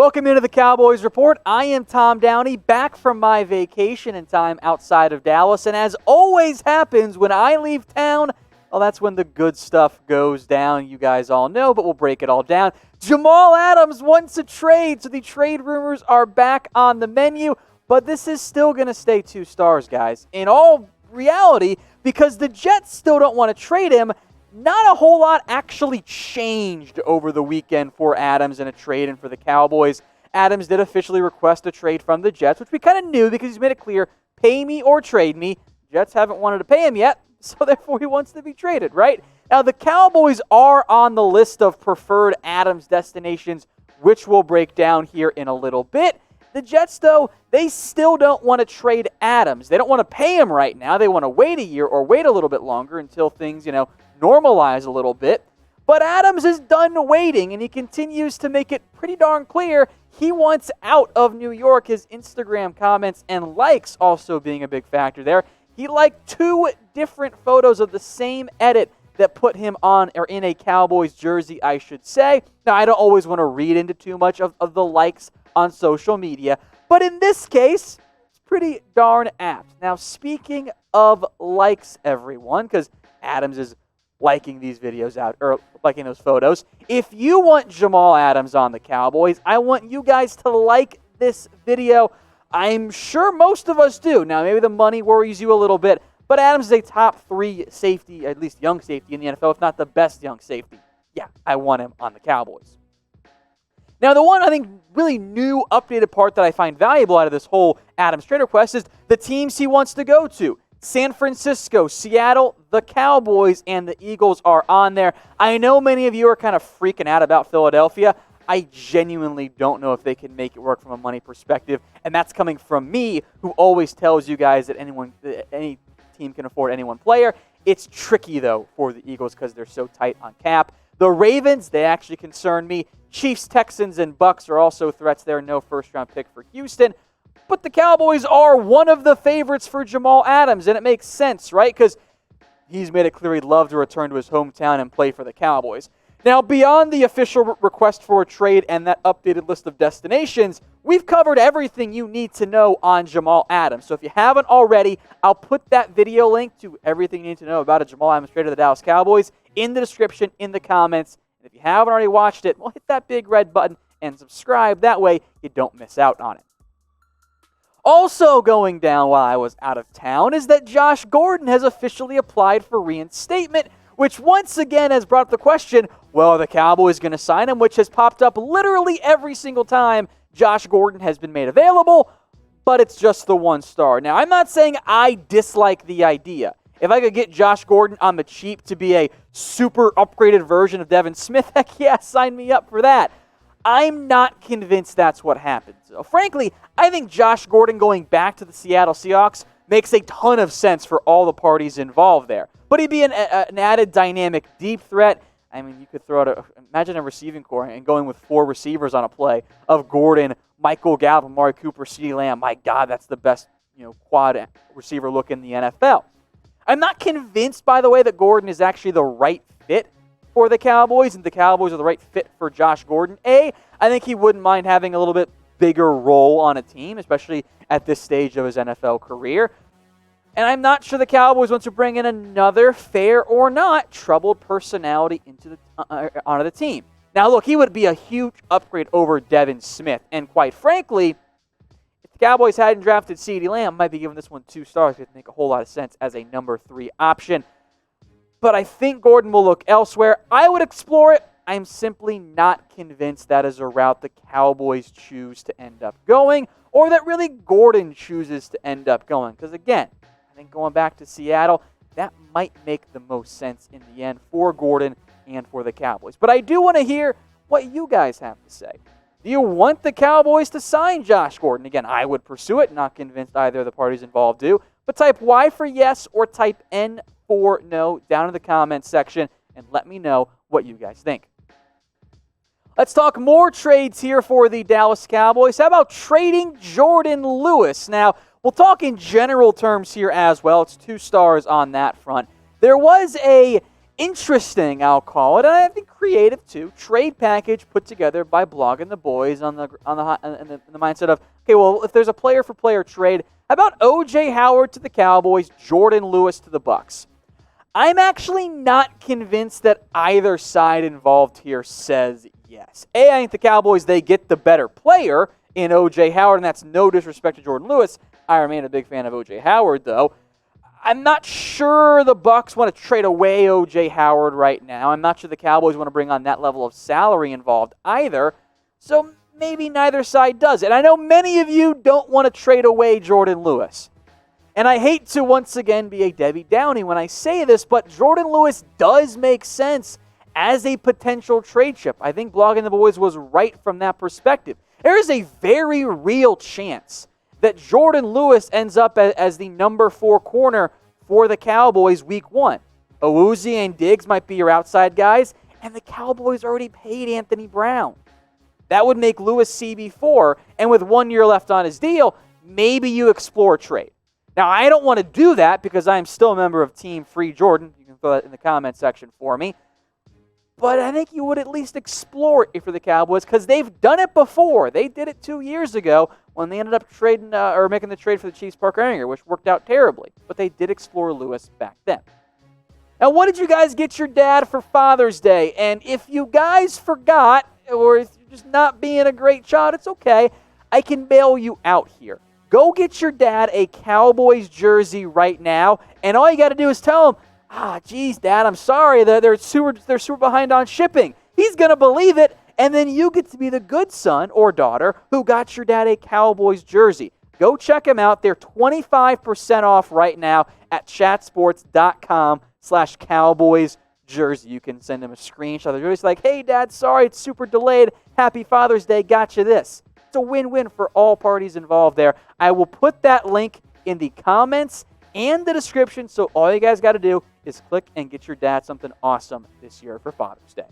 Welcome into the Cowboys Report. I am Tom Downey, back from my vacation and time outside of Dallas. And as always happens when I leave town, well, that's when the good stuff goes down. You guys all know, but we'll break it all down. Jamal Adams wants a trade, so the trade rumors are back on the menu. But this is still going to stay 2 stars, guys. In all reality, because the Jets still don't want to trade him, not a whole lot actually changed over the weekend for Adams in a trade and for the Cowboys. Adams did officially request a trade from the Jets, which we kind of knew because he's made it clear, pay me or trade me. Jets haven't wanted to pay him yet, so therefore he wants to be traded, right? Now, the Cowboys are on the list of preferred Adams destinations, which we'll break down here in a little bit. The Jets, though, they still don't want to trade Adams. They don't want to pay him right now. They want to wait a year or wait a little bit longer until things, normalize a little bit. But Adams is done waiting, and he continues to make it pretty darn clear he wants out of New York. His Instagram comments and likes also being a big factor there. He liked 2 different photos of the same edit that put him on or in a Cowboys jersey, I should say. Now, I don't always want to read into too much of the likes on social media, but in this case, it's pretty darn apt. Now, speaking of likes, everyone, because Adams is liking these videos out, or liking those photos. If you want Jamal Adams on the Cowboys, I want you guys to like this video. I'm sure most of us do. Now, maybe the money worries you a little bit, but Adams is a top 3 safety, at least young safety in the NFL, if not the best young safety. Yeah, I want him on the Cowboys. Now, the one I think really new, updated part that I find valuable out of this whole Adams trade request is the teams he wants to go to. San Francisco, Seattle, the Cowboys, and the Eagles are on there. I know many of you are kind of freaking out about Philadelphia. I genuinely don't know if they can make it work from a money perspective, and that's coming from me, who always tells you guys that any team can afford any one player. It's tricky, though, for the Eagles because they're so tight on cap. The Ravens, they actually concern me. Chiefs, Texans, and Bucks are also threats there. No first-round pick for Houston. But the Cowboys are one of the favorites for Jamal Adams, and it makes sense, right? Because he's made it clear he'd love to return to his hometown and play for the Cowboys. Now, beyond the official request for a trade and that updated list of destinations, we've covered everything you need to know on Jamal Adams. So if you haven't already, I'll put that video link to everything you need to know about a Jamal Adams trade to the Dallas Cowboys in the description, in the comments. And if you haven't already watched it, well, hit that big red button and subscribe. That way you don't miss out on it. Also going down while I was out of town is that Josh Gordon has officially applied for reinstatement, which once again has brought up the question, well, are the Cowboys going to sign him, which has popped up literally every single time Josh Gordon has been made available, but it's just the 1 star. Now, I'm not saying I dislike the idea. If I could get Josh Gordon on the cheap to be a super upgraded version of Devin Smith, heck yeah, sign me up for that. I'm not convinced that's what happened. So, frankly, I think Josh Gordon going back to the Seattle Seahawks makes a ton of sense for all the parties involved there. But he'd be an added dynamic deep threat. I mean, you could throw out imagine a receiving core and going with 4 receivers on a play of Gordon, Michael Gallup, Amari Cooper, CeeDee Lamb. My God, that's the best quad receiver look in the NFL. I'm not convinced, by the way, that Gordon is actually the right fit for the Cowboys, and the Cowboys are the right fit for Josh Gordon. I think he wouldn't mind having a little bit bigger role on a team, especially at this stage of his NFL career. And I'm not sure the Cowboys want to bring in another, fair or not, troubled personality onto the team. Now, look, he would be a huge upgrade over Devin Smith. And quite frankly, if the Cowboys hadn't drafted CeeDee Lamb, I might be giving this one 2 stars. It would make a whole lot of sense as a number 3 option. But I think Gordon will look elsewhere. I would explore it. I'm simply not convinced that is a route the Cowboys choose to end up going, or that really Gordon chooses to end up going. Because again, I think going back to Seattle, that might make the most sense in the end for Gordon and for the Cowboys. But I do want to hear what you guys have to say. Do you want the Cowboys to sign Josh Gordon? Again, I would pursue it. Not convinced either of the parties involved do. But type Y for yes or type N for no down in the comments section and let me know what you guys think. Let's talk more trades here for the Dallas Cowboys. How about trading Jourdan Lewis? Now, we'll talk in general terms here as well. It's 2 stars on that front. There was a interesting, I'll call it, and I think creative too, trade package put together by Blogging the Boys in the mindset of, okay, well, if there's a player-for-player trade, how about O.J. Howard to the Cowboys, Jourdan Lewis to the Bucs? I'm actually not convinced that either side involved here says yes. I think the Cowboys, they get the better player in O.J. Howard, and that's no disrespect to Jourdan Lewis. I remain a big fan of O.J. Howard, though. I'm not sure the Bucs want to trade away O.J. Howard right now. I'm not sure the Cowboys want to bring on that level of salary involved either. So maybe neither side does. And I know many of you don't want to trade away Jourdan Lewis. And I hate to once again be a Debbie Downey when I say this, but Jourdan Lewis does make sense as a potential trade chip. I think Blogging the Boys was right from that perspective. There is a very real chance that Jourdan Lewis ends up as the number 4 corner for the Cowboys week 1. Awuzie and Diggs might be your outside guys, and the Cowboys already paid Anthony Brown. That would make Lewis CB4, and with 1 year left on his deal, maybe you explore trade. Now, I don't want to do that because I'm still a member of Team Free Jordan. You can throw that in the comment section for me. But I think you would at least explore it for the Cowboys because they've done it before. They did it 2 years ago when they ended up trading or making the trade for the Chiefs' Parker Ehringer, which worked out terribly. But they did explore Lewis back then. Now, what did you guys get your dad for Father's Day? And if you guys forgot, or if you're just not being a great child, it's okay. I can bail you out here. Go get your dad a Cowboys jersey right now, and all you got to do is tell him, geez, Dad, I'm sorry. They're super behind on shipping. He's going to believe it, and then you get to be the good son or daughter who got your dad a Cowboys jersey. Go check them out. They're 25% off right now at chatsports.com/Cowboys jersey. You can send him a screenshot of the jersey like, hey, Dad, sorry, it's super delayed. Happy Father's Day. Got you this. It's a win-win for all parties involved there. I will put that link in the comments and the description, so all you guys got to do is click and get your dad something awesome this year for Father's Day.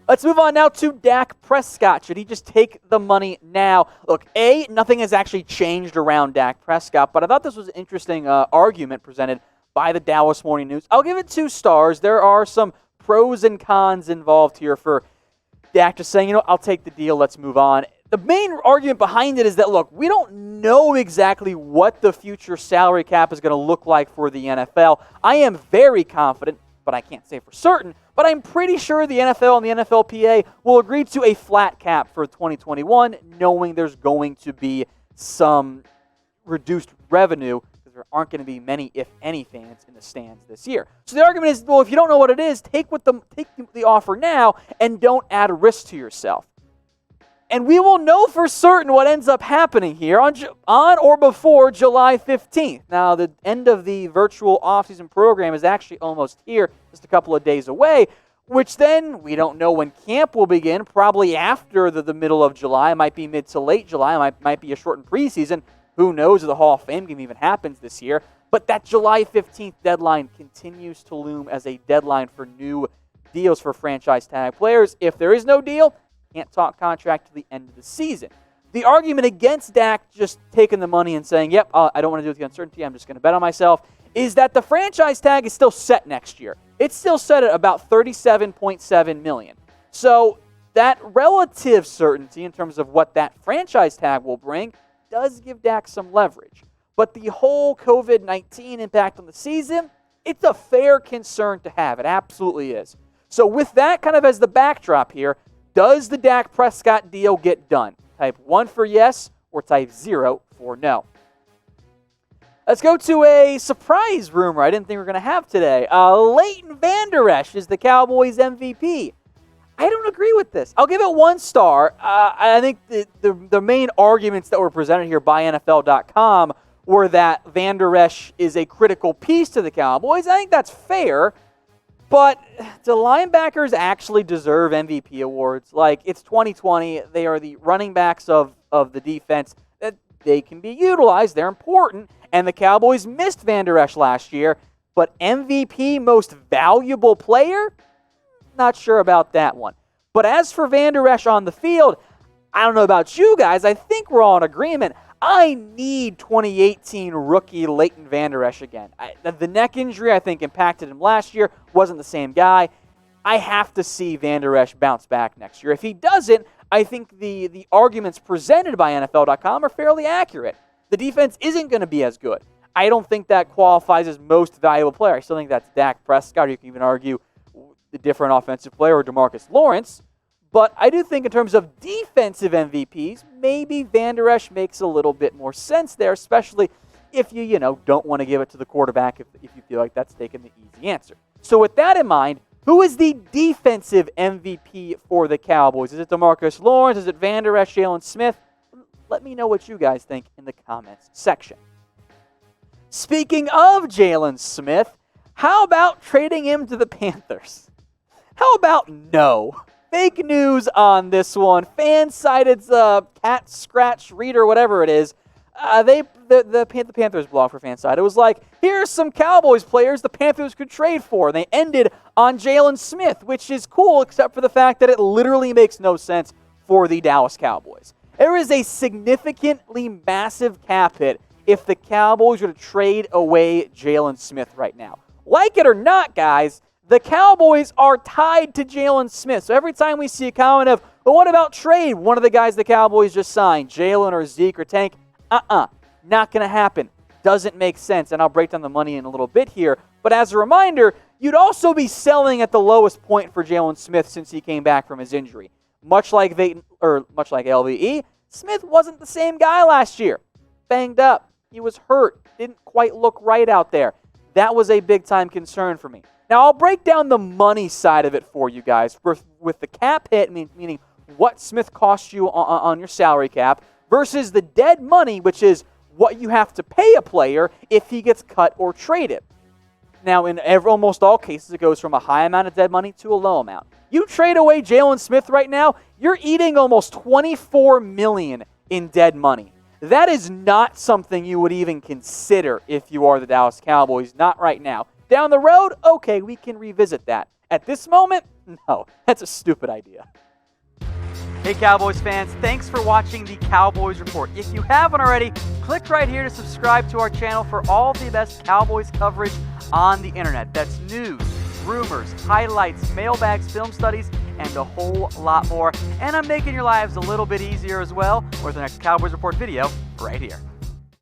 Let's move on now to Dak Prescott. Should he just take the money now? Look, nothing has actually changed around Dak Prescott, but I thought this was an interesting argument presented by the Dallas Morning News. I'll give it 2 stars. There are some pros and cons involved here for Dak just saying, I'll take the deal, let's move on. The main argument behind it is that, look, we don't know exactly what the future salary cap is going to look like for the NFL. I am very confident, but I can't say for certain, but I'm pretty sure the NFL and the NFLPA will agree to a flat cap for 2021, knowing there's going to be some reduced revenue because there aren't going to be many, if any, fans in the stands this year. So the argument is, well, if you don't know what it is, take the offer now and don't add risk to yourself. And we will know for certain what ends up happening here on or before July 15th. Now, the end of the virtual offseason program is actually almost here, just a couple of days away, which then we don't know when camp will begin, probably after the middle of July. It might be mid to late July. It might be a shortened preseason. Who knows if the Hall of Fame game even happens this year. But that July 15th deadline continues to loom as a deadline for new deals for franchise tag players. If there is no deal, can't talk contract to the end of the season. The argument against Dak just taking the money and saying, yep, I don't want to deal with the uncertainty, I'm just going to bet on myself, is that the franchise tag is still set next year. It's still set at about $37.7 million. So that relative certainty in terms of what that franchise tag will bring does give Dak some leverage. But the whole COVID-19 impact on the season, it's a fair concern to have. It absolutely is. So with that kind of as the backdrop here, does the Dak Prescott deal get done? Type 1 for yes or type 0 for no. Let's go to a surprise rumor I didn't think we were going to have today. Leighton Vander Esch is the Cowboys MVP. I don't agree with this. I'll give it 1 star. I think the main arguments that were presented here by NFL.com were that Vander Esch is a critical piece to the Cowboys. I think that's fair. But do linebackers actually deserve MVP awards? Like, it's 2020. They are the running backs of the defense. That they can be utilized. They're important. And the Cowboys missed Vander Esch last year. But MVP, most valuable player? Not sure about that one. But as for Vander Esch on the field, I don't know about you guys. I think we're all in agreement. I need 2018 rookie Leighton Vander Esch again. The neck injury, I think, impacted him last year. Wasn't the same guy. I have to see Vander Esch bounce back next year. If he doesn't, I think the arguments presented by NFL.com are fairly accurate. The defense isn't going to be as good. I don't think that qualifies as most valuable player. I still think that's Dak Prescott, or you can even argue the different offensive player, or DeMarcus Lawrence. But I do think in terms of defensive MVPs, maybe Vander Esch makes a little bit more sense there, especially if you don't want to give it to the quarterback if you feel like that's taking the easy answer. So with that in mind, who is the defensive MVP for the Cowboys? Is it DeMarcus Lawrence? Is it Vander Esch, Jaylon Smith? Let me know what you guys think in the comments section. Speaking of Jaylon Smith, how about trading him to the Panthers? How about no? Fake news on this one. Fan-sided cat scratch reader, whatever it is. The Panthers blog for Fanside. It was like, here's some Cowboys players the Panthers could trade for. And they ended on Jaylon Smith, which is cool, except for the fact that it literally makes no sense for the Dallas Cowboys. There is a significantly massive cap hit if the Cowboys were to trade away Jaylon Smith right now. Like it or not, guys, the Cowboys are tied to Jaylon Smith. So every time we see a comment of, well, what about trade one of the guys the Cowboys just signed, Jaylon or Zeke or Tank? Not going to happen. Doesn't make sense. And I'll break down the money in a little bit here. But as a reminder, you'd also be selling at the lowest point for Jaylon Smith since he came back from his injury. Much like LVE, Smith wasn't the same guy last year. Banged up. He was hurt. Didn't quite look right out there. That was a big-time concern for me. Now, I'll break down the money side of it for you guys with the cap hit, meaning what Smith costs you on your salary cap, versus the dead money, which is what you have to pay a player if he gets cut or traded. Now, in almost all cases, it goes from a high amount of dead money to a low amount. You trade away Jaylon Smith right now, you're eating almost $24 million in dead money. That is not something you would even consider if you are the Dallas Cowboys, not right now. Down the road, okay, we can revisit that. At this moment, no, that's a stupid idea. Hey Cowboys fans, thanks for watching the Cowboys Report. If you haven't already, click right here to subscribe to our channel for all the best Cowboys coverage on the internet. That's news, rumors, highlights, mailbags, film studies, and a whole lot more. And I'm making your lives a little bit easier as well with the next Cowboys Report video right here.